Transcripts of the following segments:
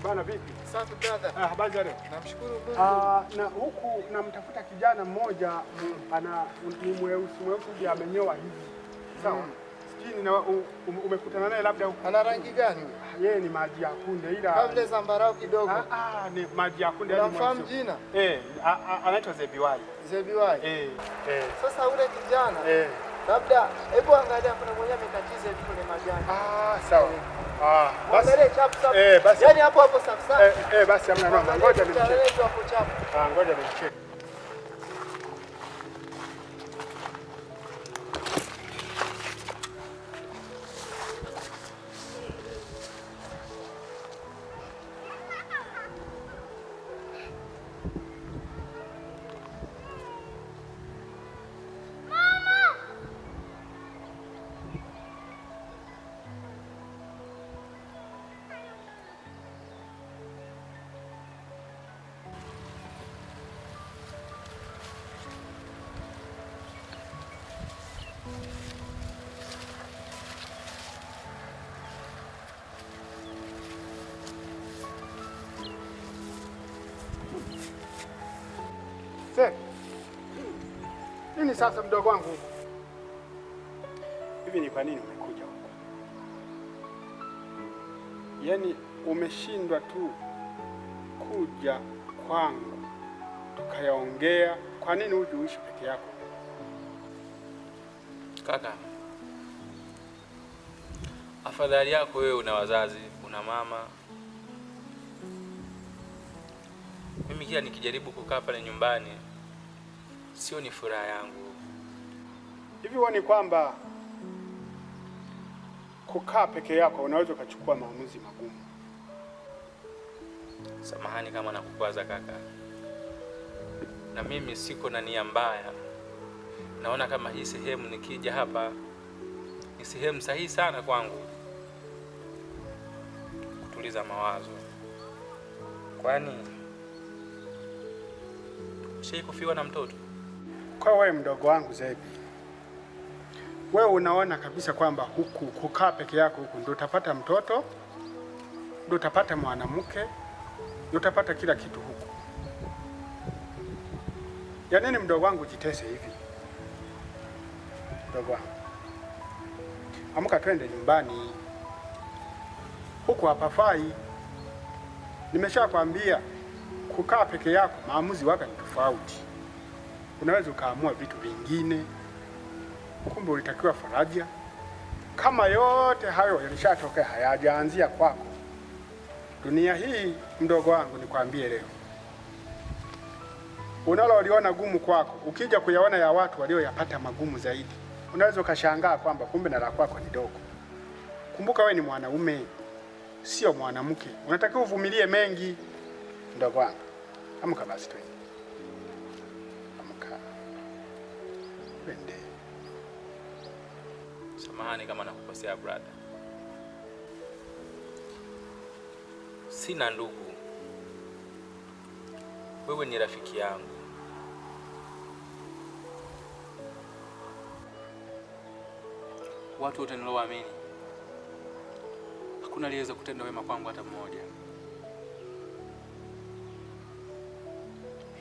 Bana vipi? Safi brother. Habari za leo? Namshukuru Mungu. Na huku namtafuta kijana mmoja ni mweusi hivi amenyoa hivi. Sawa? Sijui umekutana naye labda huko. Ana rangi gani? Yeye ni maji ya kunde ila Kabla zambarau kidogo. Ni maji ya kunde. Unamfahamu jina? Anaitwa Zebiwai. Zebiwai. Sasa ule kijana labda hebu angalia kuna mmoja amekatiza hivi kwenye majani. Sawa. Basi chap. Basi. Yaani hapo safi. Basi hamna noma. Ngoja nimcheke. Hapo chap. Ngoja nimcheke. Nini sasa mdogo wangu? Hivi ni kwa nini umekuja huko? Yaani umeshindwa tu kuja kwangu tukayaongea. Kwa nini uje uishi peke yako? Kaka, afadhali yako wewe una wazazi, una mama. Mimi kila nikijaribu kukaa pale nyumbani sio ni furaha yangu. Hivi huoni kwamba kukaa peke yako unaweza ukachukua maamuzi magumu? Samahani kama nakukwaza kaka. Na mimi siko na nia mbaya. Naona kama hii sehemu nikija hapa ni sehemu sahihi sana kwangu kutuliza mawazo. Kwani kufiwa na mtoto? Kwa wewe mdogo wangu Zebi, wewe unaona kabisa kwamba huku kukaa peke yako huku ndio utapata mtoto, ndio utapata mwanamke, ndio utapata kila kitu huku. Ya nini mdogo wangu jitese hivi? Mdogo wangu, amka twende nyumbani. Huku hapafai. Nimeshakwambia kukaa peke yako maamuzi wako ni tofauti. Unaweza ukaamua vitu vingine. Kumbe ulitakiwa faraja. Kama yote hayo yalishatokea hayajaanzia kwako. Dunia hii mdogo wangu nikwambie leo, unaloliona gumu kwako, ukija kuyaona ya watu walioyapata magumu zaidi, unaweza ukashangaa kwamba kumbe na la kwako ni dogo. Kumbuka wewe ni mwanaume, sio mwanamke. Unatakiwa uvumilie mengi mdogo wangu. Amka basi twende. Amka. Twende. Samahani kama nakukosea brother. Sina ndugu. Wewe ni rafiki yangu. Watu wote nilowaamini, hakuna aliyeweza kutenda wema kwangu hata mmoja.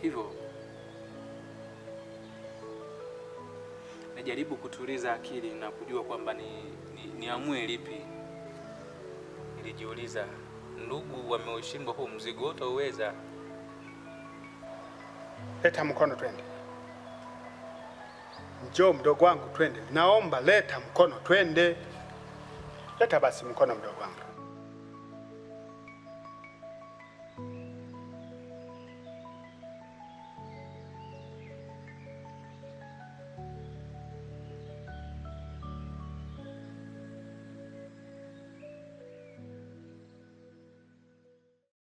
Hivyo najaribu kutuliza akili na kujua kwamba niamue lipi. Nilijiuliza, ndugu wameushindwa huu mzigo wote uweza. Leta mkono twende. Njoo mdogo wangu twende. Naomba leta mkono twende. Leta basi mkono mdogo wangu.